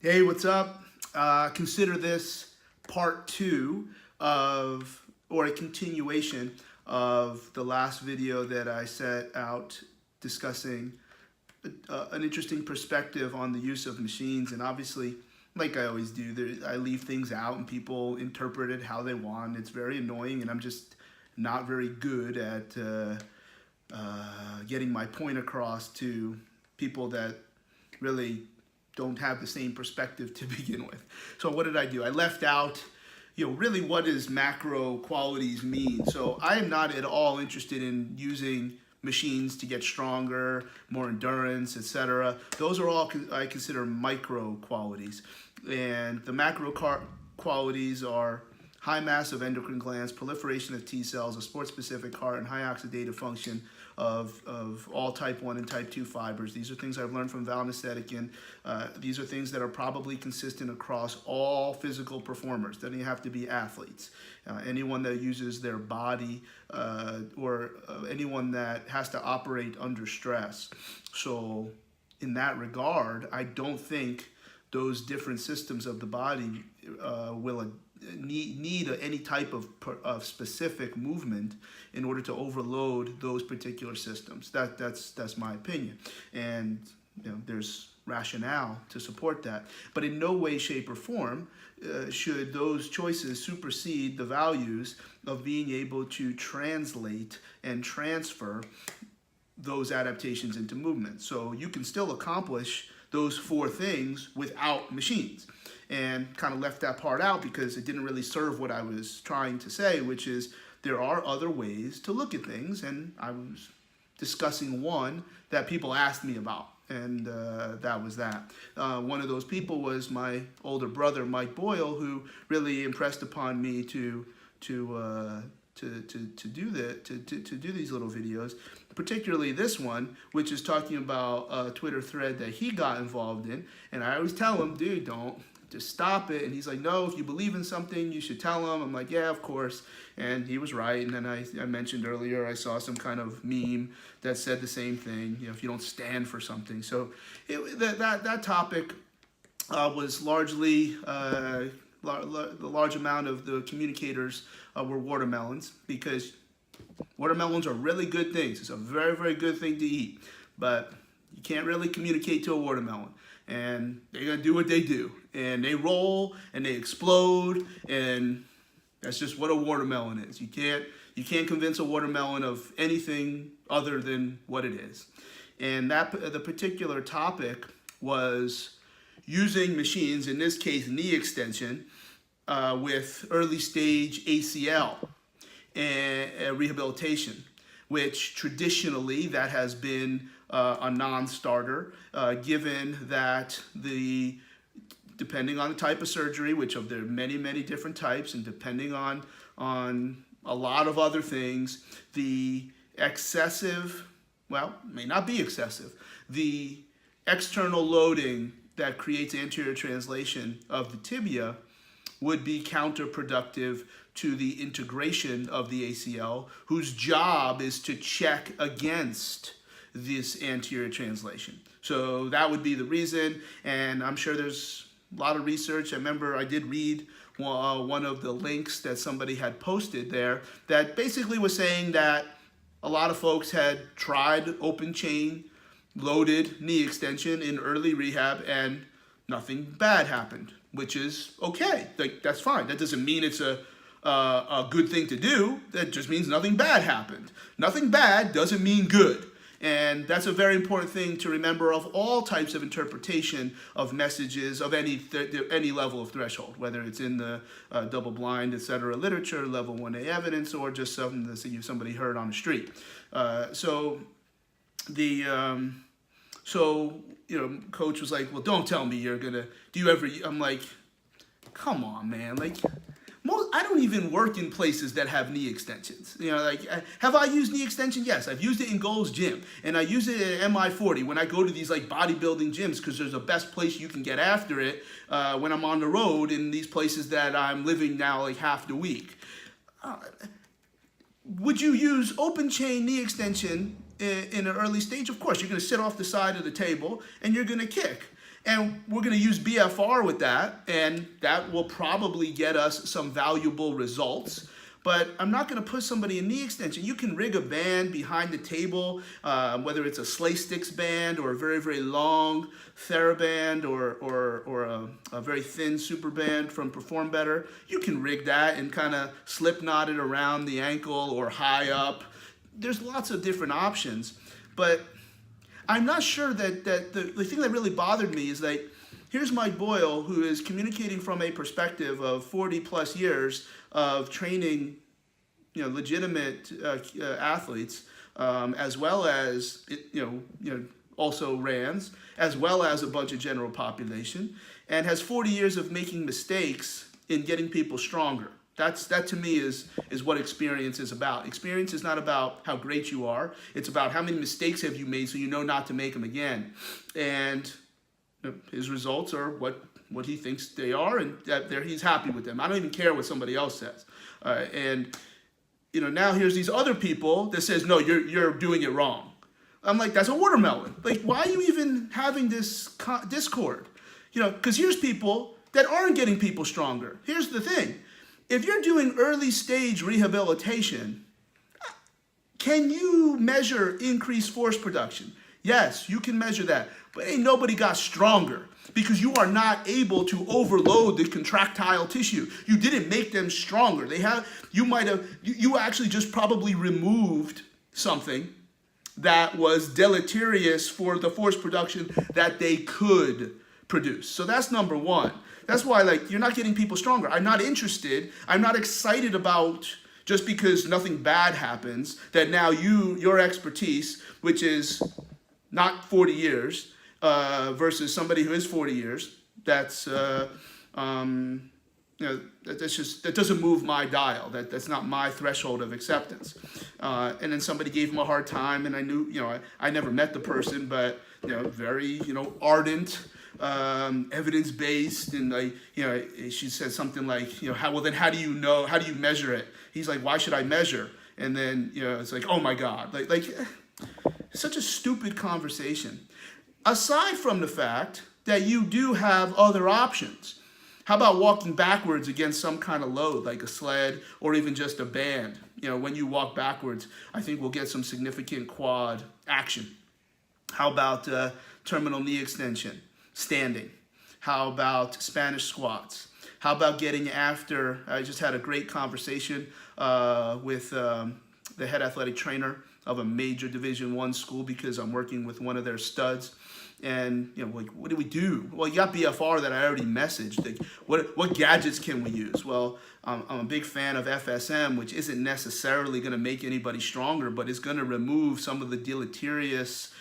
Hey, what's up? Consider this part two or a continuation of the last video that I set out discussing an interesting perspective on the use of machines. And obviously, like I always do, I leave things out and people interpret it how they want. It's very annoying, and I'm just not very good at getting my point across to people that really don't have the same perspective to begin with. So what did I do? I left out, really what does macro qualities mean? So I am not at all interested in using machines to get stronger, more endurance, etc. Those are all I consider micro qualities. And the macro qualities are high mass of endocrine glands, proliferation of T cells, a sport-specific heart, and high oxidative function of all type 1 and type 2 fibers. These are things I've learned from Val Nasetikian. These are things that are probably consistent across all physical performers. Doesn't even have to be athletes. Anyone that uses their body or anyone that has to operate under stress. So in that regard, I don't think those different systems of the body will need any type of specific movement in order to overload those particular systems. That's my opinion, and there's rationale to support that. But in no way, shape, or form should those choices supersede the values of being able to translate and transfer those adaptations into movement. So you can still accomplish those four things without machines. And kind of left that part out because it didn't really serve what I was trying to say, which is there are other ways to look at things. And I was discussing one that people asked me about, and that was that. One of those people was my older brother, Mike Boyle, who really impressed upon me to do these little videos, particularly this one, which is talking about a Twitter thread that he got involved in. And I always tell him, dude, don't. Just stop it. And he's like, no, if you believe in something, you should tell them. I'm like, yeah, of course. And he was right. And then I mentioned earlier, I saw some kind of meme that said the same thing, if you don't stand for something. So that topic was largely, the large amount of the communicators were watermelons, because watermelons are really good things. It's a very, very good thing to eat. But you can't really communicate to a watermelon. And they're going to do what they do. And they roll and they explode, and that's just what a watermelon is. You can't convince a watermelon of anything other than what it is. And the particular topic was using machines, in this case knee extension, with early stage ACL and rehabilitation, which traditionally that has been a non-starter, given that depending on the type of surgery, which there are many, many different types, and depending on a lot of other things, the excessive, well, may not be excessive, the external loading that creates anterior translation of the tibia would be counterproductive to the integration of the ACL, whose job is to check against this anterior translation. So that would be the reason, and I'm sure there's a lot of research. I remember I did read one of the links that somebody had posted there that basically was saying that a lot of folks had tried open chain loaded knee extension in early rehab and nothing bad happened, which is okay. Like, that's fine. That doesn't mean it's a good thing to do. That just means nothing bad happened. Nothing bad doesn't mean good. And that's a very important thing to remember of all types of interpretation of messages of any level of threshold, whether it's in the double-blind, etc. literature, level 1A evidence, or just something that somebody heard on the street. Coach was like, well, don't tell me you're gonna, I'm like, come on, man, like, I don't even work in places that have knee extensions. Have I used knee extension? Yes, I've used it in Gold's Gym, and I use it at MI40 when I go to these like bodybuilding gyms, because there's the best place you can get after it when I'm on the road in these places that I'm living now like half the week. Would you use open chain knee extension in an early stage? Of course, you're going to sit off the side of the table and you're going to kick. And we're going to use BFR with that, and that will probably get us some valuable results. But I'm not going to put somebody in knee extension. You can rig a band behind the table, whether it's a Slay Sticks band or a very, very long TheraBand or a very thin super band from Perform Better. You can rig that and kind of slip knot it around the ankle or high up. There's lots of different options. But I'm not sure that the thing that really bothered me is that here's Mike Boyle, who is communicating from a perspective of 40 plus years of training, legitimate athletes, as well as also RANs, as well as a bunch of general population, and has 40 years of making mistakes in getting people stronger. That to me is what experience is about. Experience is not about how great you are. It's about how many mistakes have you made so you know not to make them again. And his results are what he thinks they are, and he's happy with them. I don't even care what somebody else says. And now here's these other people that says, no, you're doing it wrong. I'm like, that's a watermelon. Like, why are you even having this discord? Because here's people that aren't getting people stronger. Here's the thing. If you're doing early stage rehabilitation, can you measure increased force production? Yes, you can measure that. But ain't nobody got stronger because you are not able to overload the contractile tissue. You didn't make them stronger. You actually just probably removed something that was deleterious for the force production that they could produce. So that's number one. That's why, you're not getting people stronger. I'm not interested. I'm not excited about just because nothing bad happens, that now your expertise, which is not 40 years, versus somebody who is 40 years, that's that doesn't move my dial. That's not my threshold of acceptance. And then somebody gave him a hard time, and I knew, I never met the person, but very ardent, evidence-based, and she said something like, how do you know? How do you measure it? He's like, why should I measure? And then it's like, oh my God, like such a stupid conversation. Aside from the fact that you do have other options. How about walking backwards against some kind of load, like a sled or even just a band? When you walk backwards, I think we'll get some significant quad action. How about terminal knee extension, standing? How about Spanish squats? How about getting after, I just had a great conversation with the head athletic trainer of a major Division I school because I'm working with one of their studs. And, what do we do? Well, you got BFR that I already messaged. Like, what gadgets can we use? Well, I'm a big fan of FSM, which isn't necessarily going to make anybody stronger, but is going to remove some of the deleterious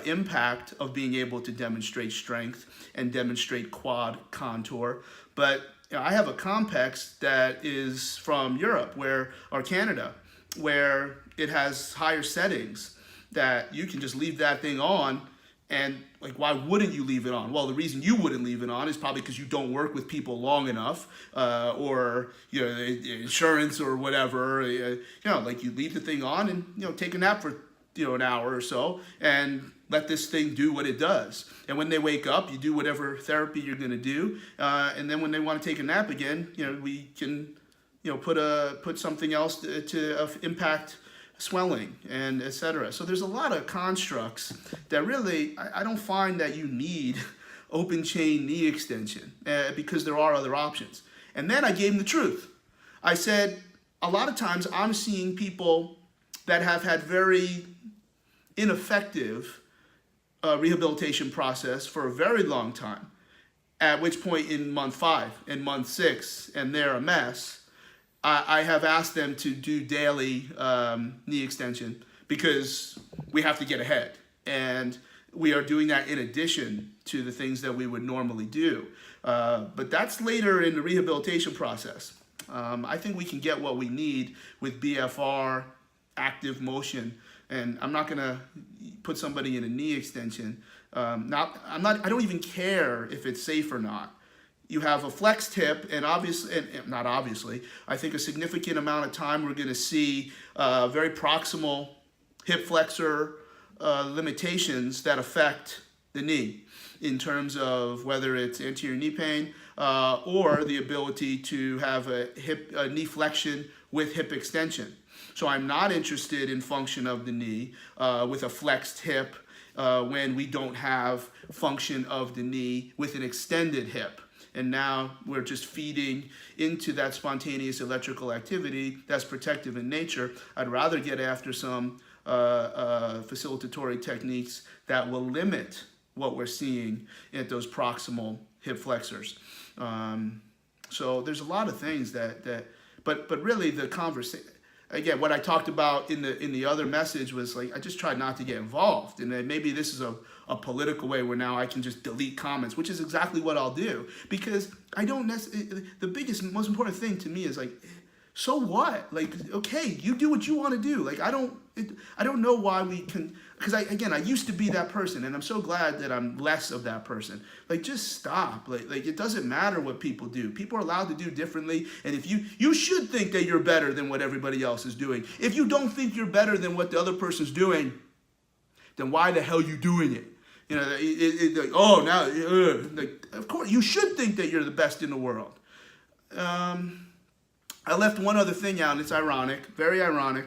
impact of being able to demonstrate strength and demonstrate quad contour. But I have a Compex that is from Europe or Canada, where it has higher settings that you can just leave that thing on. And why wouldn't you leave it on? Well, the reason you wouldn't leave it on is probably because you don't work with people long enough, or insurance or whatever. You leave the thing on and take a nap for an hour or so and let this thing do what it does. And when they wake up, you do whatever therapy you're going to do, and then when they want to take a nap again, we can put something else to impact swelling and etc. So there's a lot of constructs that really I don't find that you need open chain knee extension because there are other options. And then I gave them the truth. I said a lot of times I'm seeing people that have had very ineffective rehabilitation process for a very long time, at which point in month 5 and month 6 and they're a mess. I have asked them to do daily knee extension because we have to get ahead. And we are doing that in addition to the things that we would normally do. But that's later in the rehabilitation process. I think we can get what we need with BFR, active motion. And I'm not going to put somebody in a knee extension. I don't even care if it's safe or not. You have a flex tip, and not obviously, I think a significant amount of time we're going to see very proximal hip flexor limitations that affect the knee. in terms of whether it's anterior knee pain or the ability to have a knee flexion with hip extension. So I'm not interested in function of the knee with a flexed hip when we don't have function of the knee with an extended hip. And now we're just feeding into that spontaneous electrical activity that's protective in nature. I'd rather get after some facilitatory techniques that will limit what we're seeing at those proximal hip flexors. So there's a lot of things but really the conversation, again, what I talked about in the other message was like, I just tried not to get involved. And then maybe this is a political way where now I can just delete comments, which is exactly what I'll do. Because I don't necessarily, the biggest, most important thing to me is like, so what? Like, okay, you do what you want to do. Like, I don't know why we can, because I used to be that person, and I'm so glad that I'm less of that person. Like, just stop. Like it doesn't matter what people do. People are allowed to do differently, and if you should think that you're better than what everybody else is doing. If you don't think you're better than what the other person's doing, then why the hell are you doing it? You know, like, oh, now, like, of course, you should think that you're the best in the world. I left one other thing out, and it's ironic, very ironic,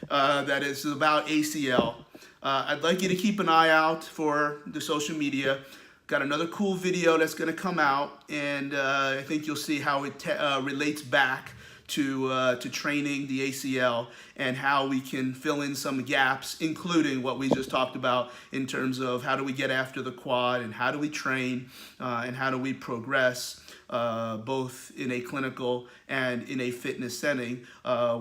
that is about ACL. I'd like you to keep an eye out for the social media. Got another cool video that's going to come out, and I think you'll see how it relates back to training the ACL and how we can fill in some gaps, including what we just talked about in terms of how do we get after the quad and how do we train and how do we progress both in a clinical and in a fitness setting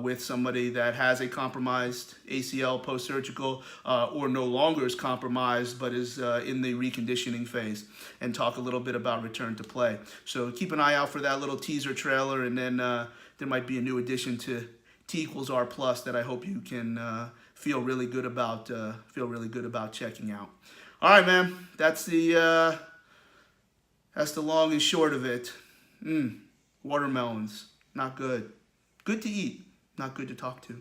with somebody that has a compromised ACL post-surgical or no longer is compromised but is in the reconditioning phase, and talk a little bit about return to play. So keep an eye out for that little teaser trailer, and then there might be a new addition to T=R+ that I hope you can feel really good about checking out. All right, man, that's the long and short of it. Watermelons, not good. Good to eat, not good to talk to.